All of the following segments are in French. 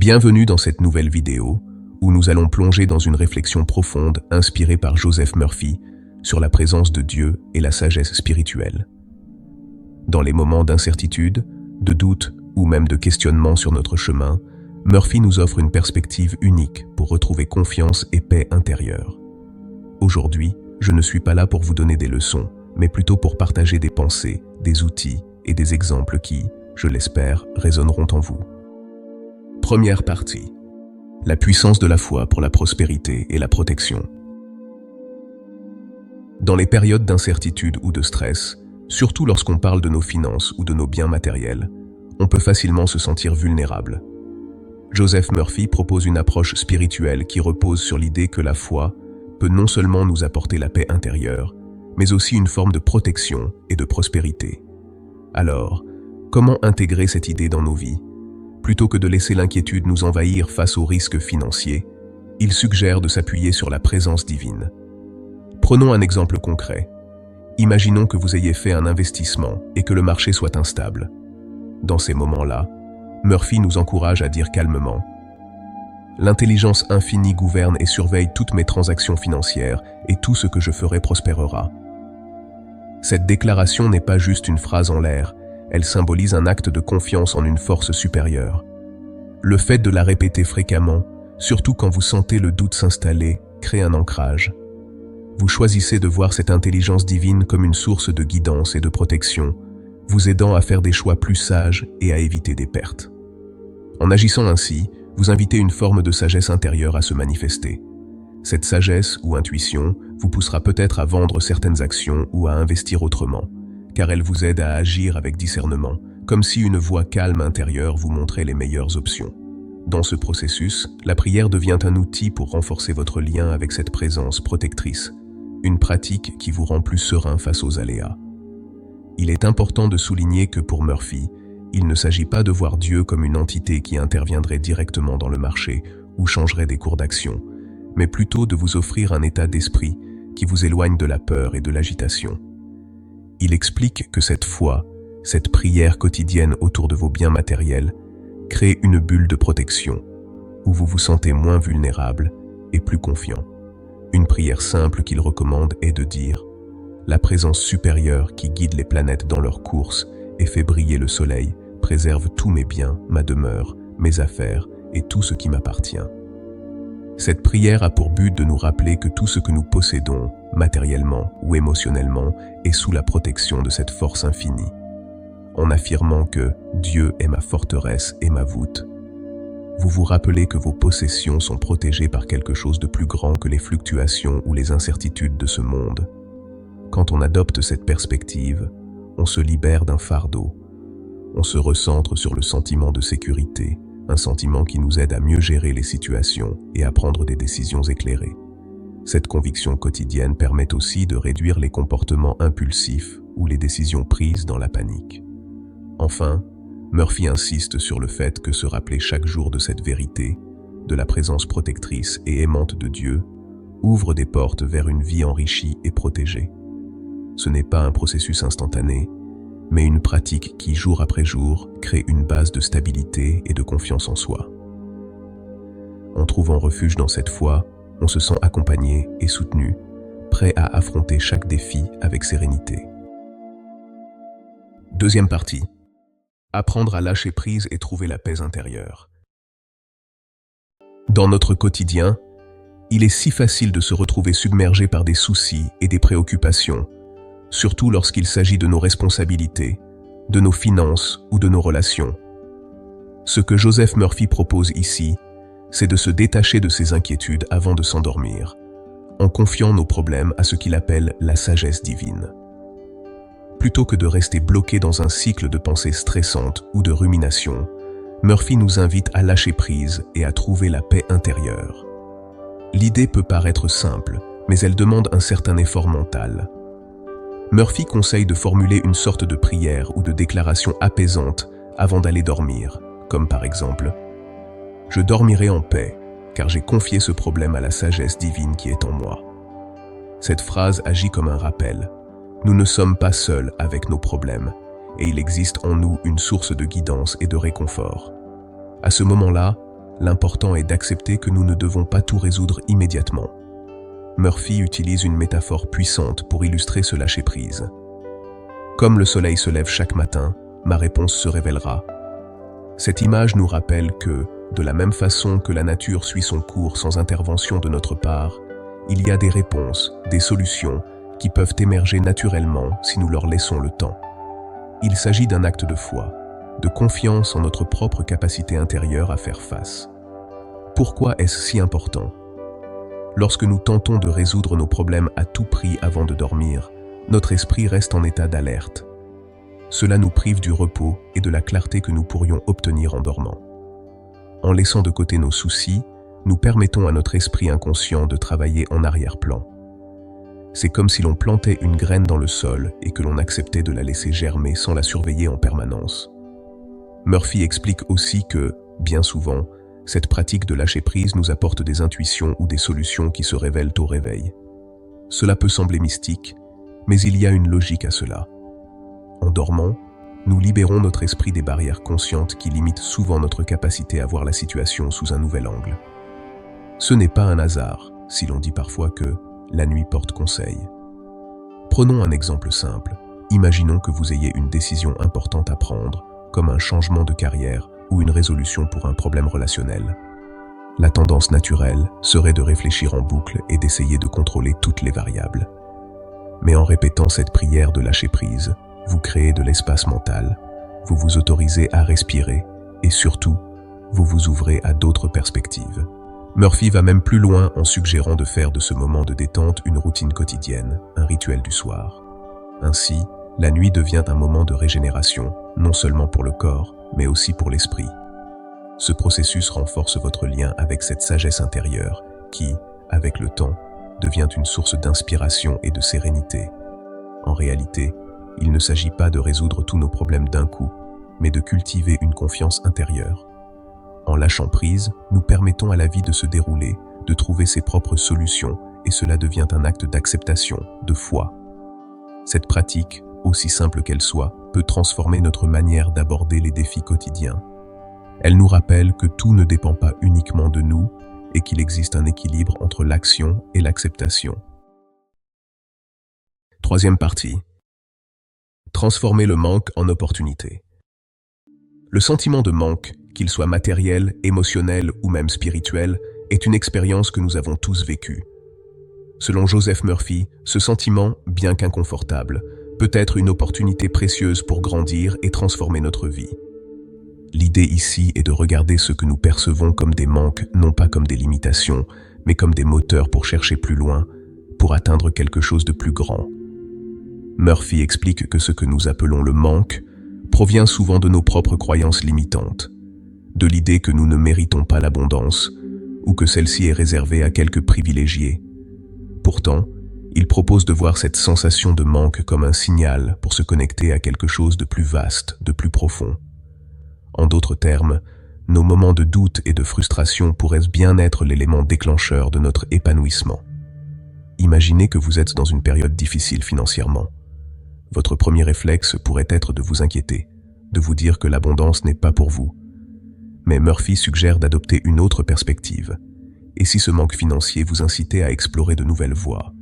Bienvenue dans cette nouvelle vidéo où nous allons plonger dans une réflexion profonde inspirée par Joseph Murphy sur la présence de Dieu et la sagesse spirituelle. Dans les moments d'incertitude, de doute ou même de questionnement sur notre chemin, Murphy nous offre une perspective unique pour retrouver confiance et paix intérieure. Aujourd'hui, je ne suis pas là pour vous donner des leçons, mais plutôt pour partager des pensées, des outils et des exemples qui, je l'espère, résonneront en vous. Première partie. La puissance de la foi pour la prospérité et la protection. Dans les périodes d'incertitude ou de stress, surtout lorsqu'on parle de nos finances ou de nos biens matériels, on peut facilement se sentir vulnérable. Joseph Murphy propose une approche spirituelle qui repose sur l'idée que la foi peut non seulement nous apporter la paix intérieure, mais aussi une forme de protection et de prospérité. Alors, comment intégrer cette idée dans nos vies ? Plutôt que de laisser l'inquiétude nous envahir face aux risques financiers, il suggère de s'appuyer sur la présence divine. Prenons un exemple concret. Imaginons que vous ayez fait un investissement et que le marché soit instable. Dans ces moments-là, Murphy nous encourage à dire calmement « L'intelligence infinie gouverne et surveille toutes mes transactions financières et tout ce que je ferai prospérera. » Cette déclaration n'est pas juste une phrase en l'air, elle symbolise un acte de confiance en une force supérieure. Le fait de la répéter fréquemment, surtout quand vous sentez le doute s'installer, crée un ancrage. Vous choisissez de voir cette intelligence divine comme une source de guidance et de protection, vous aidant à faire des choix plus sages et à éviter des pertes. En agissant ainsi, vous invitez une forme de sagesse intérieure à se manifester. Cette sagesse ou intuition vous poussera peut-être à vendre certaines actions ou à investir autrement, car elle vous aide à agir avec discernement, comme si une voix calme intérieure vous montrait les meilleures options. Dans ce processus, la prière devient un outil pour renforcer votre lien avec cette présence protectrice, une pratique qui vous rend plus serein face aux aléas. Il est important de souligner que pour Murphy, il ne s'agit pas de voir Dieu comme une entité qui interviendrait directement dans le marché ou changerait des cours d'action, mais plutôt de vous offrir un état d'esprit qui vous éloigne de la peur et de l'agitation. Il explique que cette foi, cette prière quotidienne autour de vos biens matériels, crée une bulle de protection, où vous vous sentez moins vulnérable et plus confiant. Une prière simple qu'il recommande est de dire « La présence supérieure qui guide les planètes dans leur course et fait briller le soleil préserve tous mes biens, ma demeure, mes affaires et tout ce qui m'appartient. » Cette prière a pour but de nous rappeler que tout ce que nous possédons, matériellement ou émotionnellement, est sous la protection de cette force infinie. En affirmant que Dieu est ma forteresse et ma voûte, vous vous rappelez que vos possessions sont protégées par quelque chose de plus grand que les fluctuations ou les incertitudes de ce monde. Quand on adopte cette perspective, on se libère d'un fardeau. On se recentre sur le sentiment de sécurité, un sentiment qui nous aide à mieux gérer les situations et à prendre des décisions éclairées. Cette conviction quotidienne permet aussi de réduire les comportements impulsifs ou les décisions prises dans la panique. Enfin, Murphy insiste sur le fait que se rappeler chaque jour de cette vérité, de la présence protectrice et aimante de Dieu, ouvre des portes vers une vie enrichie et protégée. Ce n'est pas un processus instantané, mais une pratique qui, jour après jour, crée une base de stabilité et de confiance en soi. En trouvant refuge dans cette foi, on se sent accompagné et soutenu, prêt à affronter chaque défi avec sérénité. Deuxième partie. Apprendre à lâcher prise et trouver la paix intérieure. Dans notre quotidien, il est si facile de se retrouver submergé par des soucis et des préoccupations, surtout lorsqu'il s'agit de nos responsabilités, de nos finances ou de nos relations. Ce que Joseph Murphy propose ici, c'est de se détacher de ces inquiétudes avant de s'endormir, en confiant nos problèmes à ce qu'il appelle la sagesse divine. Plutôt que de rester bloqué dans un cycle de pensées stressantes ou de ruminations, Murphy nous invite à lâcher prise et à trouver la paix intérieure. L'idée peut paraître simple, mais elle demande un certain effort mental. Murphy conseille de formuler une sorte de prière ou de déclaration apaisante avant d'aller dormir, comme par exemple « Je dormirai en paix, car j'ai confié ce problème à la sagesse divine qui est en moi. » Cette phrase agit comme un rappel. Nous ne sommes pas seuls avec nos problèmes, et il existe en nous une source de guidance et de réconfort. À ce moment-là, l'important est d'accepter que nous ne devons pas tout résoudre immédiatement. Murphy utilise une métaphore puissante pour illustrer ce lâcher-prise. Comme le soleil se lève chaque matin, ma réponse se révélera. Cette image nous rappelle que, de la même façon que la nature suit son cours sans intervention de notre part, il y a des réponses, des solutions, qui peuvent émerger naturellement si nous leur laissons le temps. Il s'agit d'un acte de foi, de confiance en notre propre capacité intérieure à faire face. Pourquoi est-ce si important? Lorsque nous tentons de résoudre nos problèmes à tout prix avant de dormir, notre esprit reste en état d'alerte. Cela nous prive du repos et de la clarté que nous pourrions obtenir en dormant. En laissant de côté nos soucis, nous permettons à notre esprit inconscient de travailler en arrière-plan. C'est comme si l'on plantait une graine dans le sol et que l'on acceptait de la laisser germer sans la surveiller en permanence. Murphy explique aussi que, bien souvent, cette pratique de lâcher-prise nous apporte des intuitions ou des solutions qui se révèlent au réveil. Cela peut sembler mystique, mais il y a une logique à cela. En dormant, nous libérons notre esprit des barrières conscientes qui limitent souvent notre capacité à voir la situation sous un nouvel angle. Ce n'est pas un hasard, si l'on dit parfois que la nuit porte conseil. Prenons un exemple simple. Imaginons que vous ayez une décision importante à prendre, comme un changement de carrière ou une résolution pour un problème relationnel. La tendance naturelle serait de réfléchir en boucle et d'essayer de contrôler toutes les variables. Mais en répétant cette prière de lâcher prise, vous créez de l'espace mental, vous vous autorisez à respirer et surtout, vous vous ouvrez à d'autres perspectives. Murphy va même plus loin en suggérant de faire de ce moment de détente une routine quotidienne, un rituel du soir. Ainsi, la nuit devient un moment de régénération, non seulement pour le corps, mais aussi pour l'esprit. Ce processus renforce votre lien avec cette sagesse intérieure qui, avec le temps, devient une source d'inspiration et de sérénité. En réalité, il ne s'agit pas de résoudre tous nos problèmes d'un coup, mais de cultiver une confiance intérieure. En lâchant prise, nous permettons à la vie de se dérouler, de trouver ses propres solutions, et cela devient un acte d'acceptation, de foi. Cette pratique, aussi simple qu'elle soit, peut transformer notre manière d'aborder les défis quotidiens. Elle nous rappelle que tout ne dépend pas uniquement de nous et qu'il existe un équilibre entre l'action et l'acceptation. Troisième partie. Transformer le manque en opportunité. Le sentiment de manque, qu'il soit matériel, émotionnel ou même spirituel, est une expérience que nous avons tous vécue. Selon Joseph Murphy, ce sentiment, bien qu'inconfortable, peut être une opportunité précieuse pour grandir et transformer notre vie. L'idée ici est de regarder ce que nous percevons comme des manques, non pas comme des limitations, mais comme des moteurs pour chercher plus loin, pour atteindre quelque chose de plus grand. Murphy explique que ce que nous appelons le manque provient souvent de nos propres croyances limitantes, de l'idée que nous ne méritons pas l'abondance ou que celle-ci est réservée à quelques privilégiés. Pourtant, il propose de voir cette sensation de manque comme un signal pour se connecter à quelque chose de plus vaste, de plus profond. En d'autres termes, nos moments de doute et de frustration pourraient bien être l'élément déclencheur de notre épanouissement. Imaginez que vous êtes dans une période difficile financièrement. Votre premier réflexe pourrait être de vous inquiéter, de vous dire que l'abondance n'est pas pour vous. Mais Murphy suggère d'adopter une autre perspective. Et si ce manque financier vous incitait à explorer de nouvelles voies?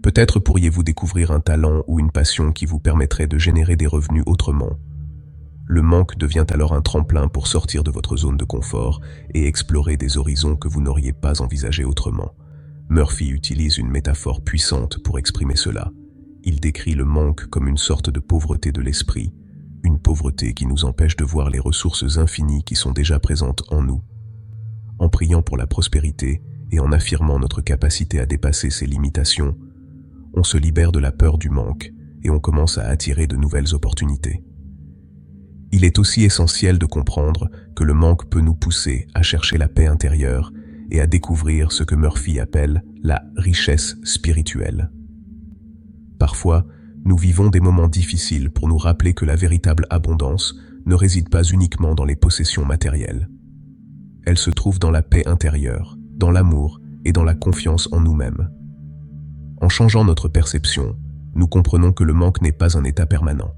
Peut-être pourriez-vous découvrir un talent ou une passion qui vous permettrait de générer des revenus autrement. Le manque devient alors un tremplin pour sortir de votre zone de confort et explorer des horizons que vous n'auriez pas envisagés autrement. Murphy utilise une métaphore puissante pour exprimer cela. Il décrit le manque comme une sorte de pauvreté de l'esprit, une pauvreté qui nous empêche de voir les ressources infinies qui sont déjà présentes en nous. En priant pour la prospérité et en affirmant notre capacité à dépasser ses limitations, on se libère de la peur du manque et on commence à attirer de nouvelles opportunités. Il est aussi essentiel de comprendre que le manque peut nous pousser à chercher la paix intérieure et à découvrir ce que Murphy appelle la richesse spirituelle. Parfois, nous vivons des moments difficiles pour nous rappeler que la véritable abondance ne réside pas uniquement dans les possessions matérielles. Elle se trouve dans la paix intérieure, dans l'amour et dans la confiance en nous-mêmes. En changeant notre perception, nous comprenons que le manque n'est pas un état permanent.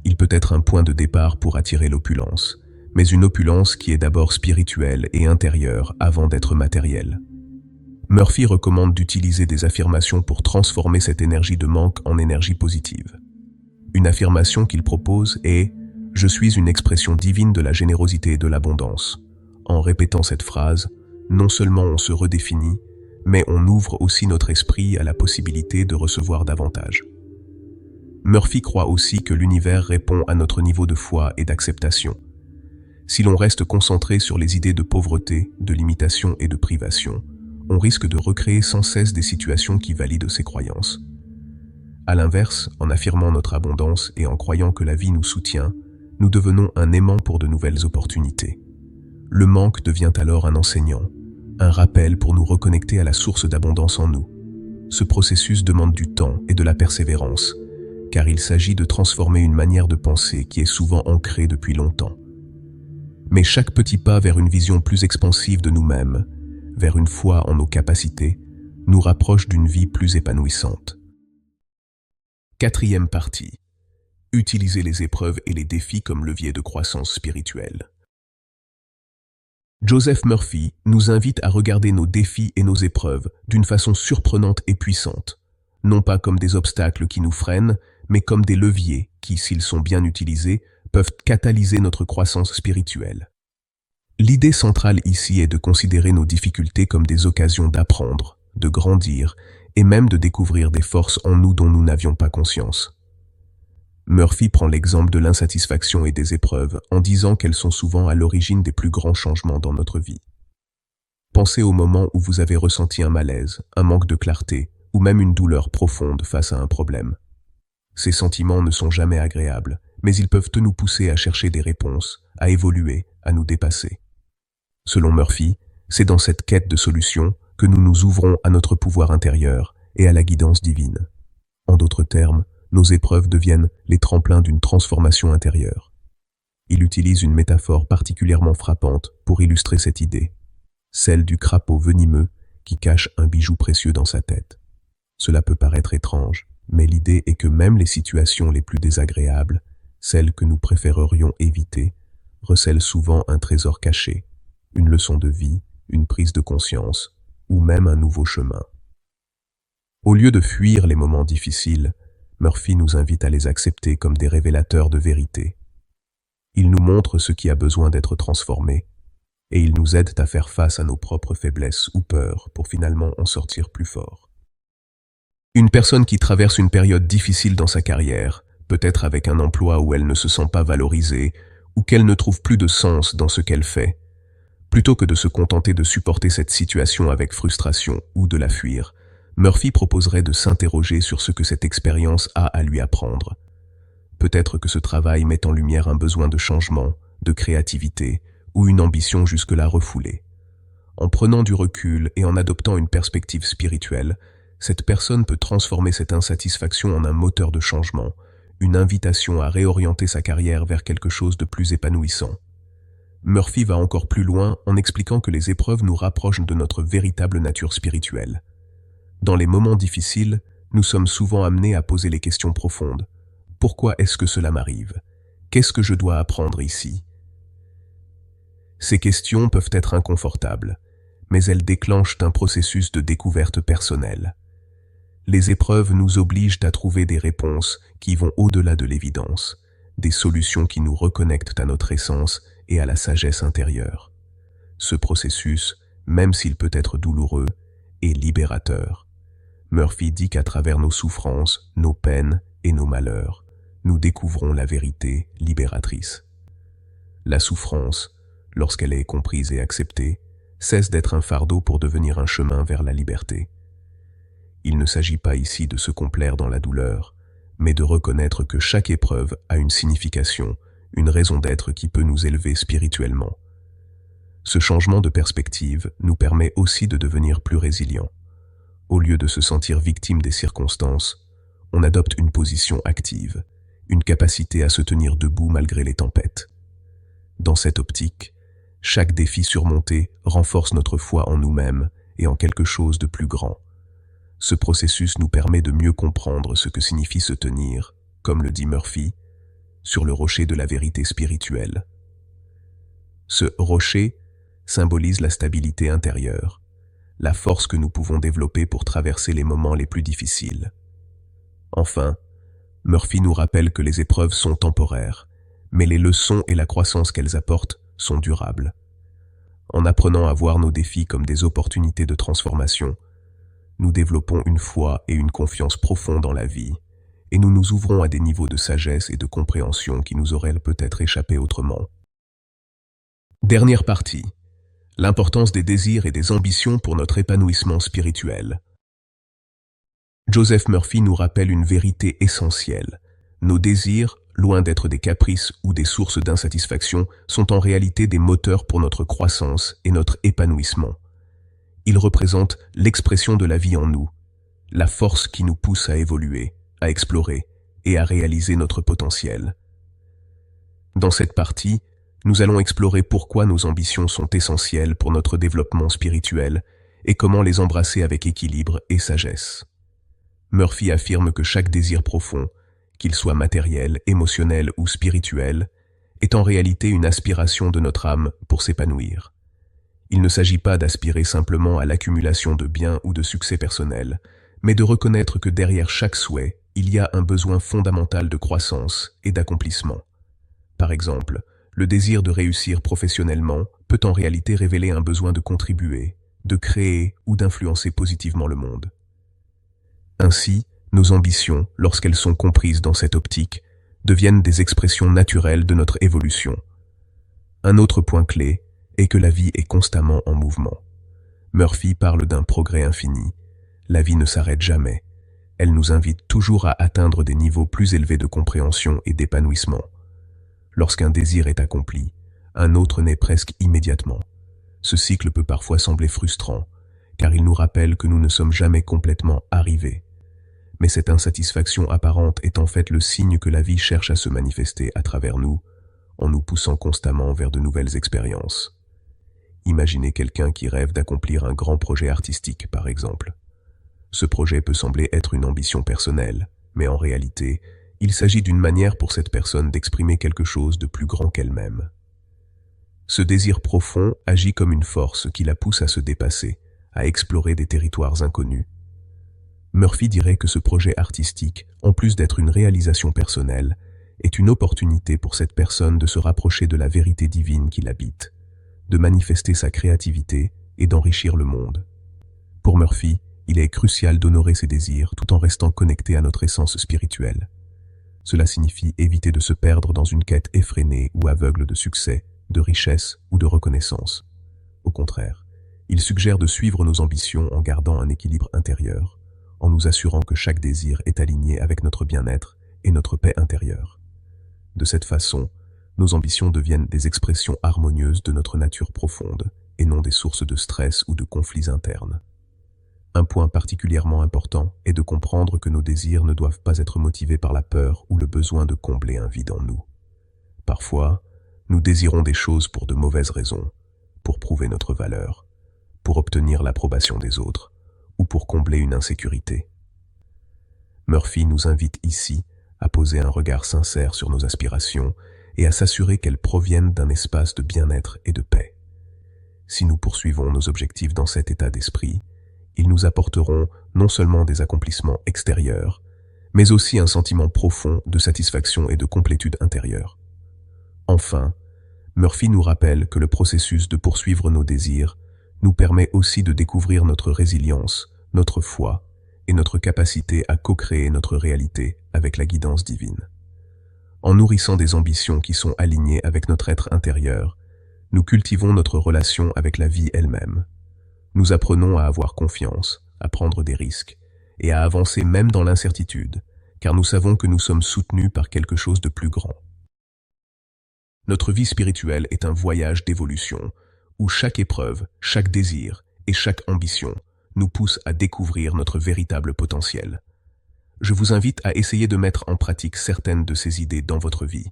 Il peut être un point de départ pour attirer l'opulence, mais une opulence qui est d'abord spirituelle et intérieure avant d'être matérielle. Murphy recommande d'utiliser des affirmations pour transformer cette énergie de manque en énergie positive. Une affirmation qu'il propose est « Je suis une expression divine de la générosité et de l'abondance ». En répétant cette phrase, non seulement on se redéfinit, mais on ouvre aussi notre esprit à la possibilité de recevoir davantage. Murphy croit aussi que l'univers répond à notre niveau de foi et d'acceptation. Si l'on reste concentré sur les idées de pauvreté, de limitation et de privation, on risque de recréer sans cesse des situations qui valident ces croyances. À l'inverse, en affirmant notre abondance et en croyant que la vie nous soutient, nous devenons un aimant pour de nouvelles opportunités. Le manque devient alors un enseignant, un rappel pour nous reconnecter à la source d'abondance en nous. Ce processus demande du temps et de la persévérance, car il s'agit de transformer une manière de penser qui est souvent ancrée depuis longtemps. Mais chaque petit pas vers une vision plus expansive de nous-mêmes, vers une foi en nos capacités, nous rapproche d'une vie plus épanouissante. Quatrième partie. Utiliser les épreuves et les défis comme levier de croissance spirituelle. Joseph Murphy nous invite à regarder nos défis et nos épreuves d'une façon surprenante et puissante, non pas comme des obstacles qui nous freinent, mais comme des leviers qui, s'ils sont bien utilisés, peuvent catalyser notre croissance spirituelle. L'idée centrale ici est de considérer nos difficultés comme des occasions d'apprendre, de grandir et même de découvrir des forces en nous dont nous n'avions pas conscience. Murphy prend l'exemple de l'insatisfaction et des épreuves en disant qu'elles sont souvent à l'origine des plus grands changements dans notre vie. Pensez au moment où vous avez ressenti un malaise, un manque de clarté ou même une douleur profonde face à un problème. Ces sentiments ne sont jamais agréables, mais ils peuvent nous pousser à chercher des réponses, à évoluer, à nous dépasser. Selon Murphy, c'est dans cette quête de solutions que nous nous ouvrons à notre pouvoir intérieur et à la guidance divine. En d'autres termes, nos épreuves deviennent les tremplins d'une transformation intérieure. Il utilise une métaphore particulièrement frappante pour illustrer cette idée, celle du crapaud venimeux qui cache un bijou précieux dans sa tête. Cela peut paraître étrange, mais l'idée est que même les situations les plus désagréables, celles que nous préférerions éviter, recèlent souvent un trésor caché, une leçon de vie, une prise de conscience, ou même un nouveau chemin. Au lieu de fuir les moments difficiles, Murphy nous invite à les accepter comme des révélateurs de vérité. Il nous montre ce qui a besoin d'être transformé, et il nous aide à faire face à nos propres faiblesses ou peurs pour finalement en sortir plus fort. Une personne qui traverse une période difficile dans sa carrière, peut-être avec un emploi où elle ne se sent pas valorisée, ou qu'elle ne trouve plus de sens dans ce qu'elle fait, plutôt que de se contenter de supporter cette situation avec frustration ou de la fuir, Murphy proposerait de s'interroger sur ce que cette expérience a à lui apprendre. Peut-être que ce travail met en lumière un besoin de changement, de créativité ou une ambition jusque-là refoulée. En prenant du recul et en adoptant une perspective spirituelle, cette personne peut transformer cette insatisfaction en un moteur de changement, une invitation à réorienter sa carrière vers quelque chose de plus épanouissant. Murphy va encore plus loin en expliquant que les épreuves nous rapprochent de notre véritable nature spirituelle. Dans les moments difficiles, nous sommes souvent amenés à poser les questions profondes. Pourquoi est-ce que cela m'arrive? Qu'est-ce que je dois apprendre ici? Ces questions peuvent être inconfortables, mais elles déclenchent un processus de découverte personnelle. Les épreuves nous obligent à trouver des réponses qui vont au-delà de l'évidence, des solutions qui nous reconnectent à notre essence et à la sagesse intérieure. Ce processus, même s'il peut être douloureux, est libérateur. Murphy dit qu'à travers nos souffrances, nos peines et nos malheurs, nous découvrons la vérité libératrice. La souffrance, lorsqu'elle est comprise et acceptée, cesse d'être un fardeau pour devenir un chemin vers la liberté. Il ne s'agit pas ici de se complaire dans la douleur, mais de reconnaître que chaque épreuve a une signification, une raison d'être qui peut nous élever spirituellement. Ce changement de perspective nous permet aussi de devenir plus résilients. Au lieu de se sentir victime des circonstances, on adopte une position active, une capacité à se tenir debout malgré les tempêtes. Dans cette optique, chaque défi surmonté renforce notre foi en nous-mêmes et en quelque chose de plus grand. Ce processus nous permet de mieux comprendre ce que signifie se tenir, comme le dit Murphy, sur le rocher de la vérité spirituelle. Ce rocher symbolise la stabilité intérieure, la force que nous pouvons développer pour traverser les moments les plus difficiles. Enfin, Murphy nous rappelle que les épreuves sont temporaires, mais les leçons et la croissance qu'elles apportent sont durables. En apprenant à voir nos défis comme des opportunités de transformation, nous développons une foi et une confiance profonde en la vie, et nous nous ouvrons à des niveaux de sagesse et de compréhension qui nous auraient peut-être échappé autrement. Dernière partie. L'importance des désirs et des ambitions pour notre épanouissement spirituel. Joseph Murphy nous rappelle une vérité essentielle. Nos désirs, loin d'être des caprices ou des sources d'insatisfaction, sont en réalité des moteurs pour notre croissance et notre épanouissement. Ils représentent l'expression de la vie en nous, la force qui nous pousse à évoluer, à explorer et à réaliser notre potentiel. Dans cette partie, nous allons explorer pourquoi nos ambitions sont essentielles pour notre développement spirituel et comment les embrasser avec équilibre et sagesse. Murphy affirme que chaque désir profond, qu'il soit matériel, émotionnel ou spirituel, est en réalité une aspiration de notre âme pour s'épanouir. Il ne s'agit pas d'aspirer simplement à l'accumulation de biens ou de succès personnels, mais de reconnaître que derrière chaque souhait, il y a un besoin fondamental de croissance et d'accomplissement. Par exemple, le désir de réussir professionnellement peut en réalité révéler un besoin de contribuer, de créer ou d'influencer positivement le monde. Ainsi, nos ambitions, lorsqu'elles sont comprises dans cette optique, deviennent des expressions naturelles de notre évolution. Un autre point clé est que la vie est constamment en mouvement. Murphy parle d'un progrès infini. La vie ne s'arrête jamais. Elle nous invite toujours à atteindre des niveaux plus élevés de compréhension et d'épanouissement. Lorsqu'un désir est accompli, un autre naît presque immédiatement. Ce cycle peut parfois sembler frustrant, car il nous rappelle que nous ne sommes jamais complètement arrivés. Mais cette insatisfaction apparente est en fait le signe que la vie cherche à se manifester à travers nous, en nous poussant constamment vers de nouvelles expériences. Imaginez quelqu'un qui rêve d'accomplir un grand projet artistique, par exemple. Ce projet peut sembler être une ambition personnelle, mais en réalité, il s'agit d'une manière pour cette personne d'exprimer quelque chose de plus grand qu'elle-même. Ce désir profond agit comme une force qui la pousse à se dépasser, à explorer des territoires inconnus. Murphy dirait que ce projet artistique, en plus d'être une réalisation personnelle, est une opportunité pour cette personne de se rapprocher de la vérité divine qui l'habite, de manifester sa créativité et d'enrichir le monde. Pour Murphy, il est crucial d'honorer ses désirs tout en restant connecté à notre essence spirituelle. Cela signifie éviter de se perdre dans une quête effrénée ou aveugle de succès, de richesse ou de reconnaissance. Au contraire, il suggère de suivre nos ambitions en gardant un équilibre intérieur, en nous assurant que chaque désir est aligné avec notre bien-être et notre paix intérieure. De cette façon, nos ambitions deviennent des expressions harmonieuses de notre nature profonde et non des sources de stress ou de conflits internes. Un point particulièrement important est de comprendre que nos désirs ne doivent pas être motivés par la peur ou le besoin de combler un vide en nous. Parfois, nous désirons des choses pour de mauvaises raisons, pour prouver notre valeur, pour obtenir l'approbation des autres, ou pour combler une insécurité. Murphy nous invite ici à poser un regard sincère sur nos aspirations et à s'assurer qu'elles proviennent d'un espace de bien-être et de paix. Si nous poursuivons nos objectifs dans cet état d'esprit, ils nous apporteront non seulement des accomplissements extérieurs, mais aussi un sentiment profond de satisfaction et de complétude intérieure. Enfin, Murphy nous rappelle que le processus de poursuivre nos désirs nous permet aussi de découvrir notre résilience, notre foi et notre capacité à co-créer notre réalité avec la guidance divine. En nourrissant des ambitions qui sont alignées avec notre être intérieur, nous cultivons notre relation avec la vie elle-même. Nous apprenons à avoir confiance, à prendre des risques et à avancer même dans l'incertitude, car nous savons que nous sommes soutenus par quelque chose de plus grand. Notre vie spirituelle est un voyage d'évolution, où chaque épreuve, chaque désir et chaque ambition nous pousse à découvrir notre véritable potentiel. Je vous invite à essayer de mettre en pratique certaines de ces idées dans votre vie.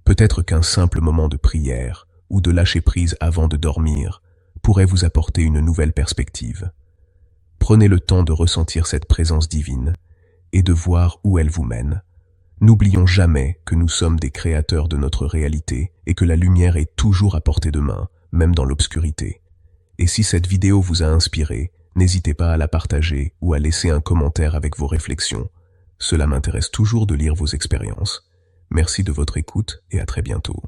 Peut-être qu'un simple moment de prière ou de lâcher prise avant de dormir pourrait vous apporter une nouvelle perspective. Prenez le temps de ressentir cette présence divine et de voir où elle vous mène. N'oublions jamais que nous sommes des créateurs de notre réalité et que la lumière est toujours à portée de main, même dans l'obscurité. Et si cette vidéo vous a inspiré, n'hésitez pas à la partager ou à laisser un commentaire avec vos réflexions. Cela m'intéresse toujours de lire vos expériences. Merci de votre écoute et à très bientôt.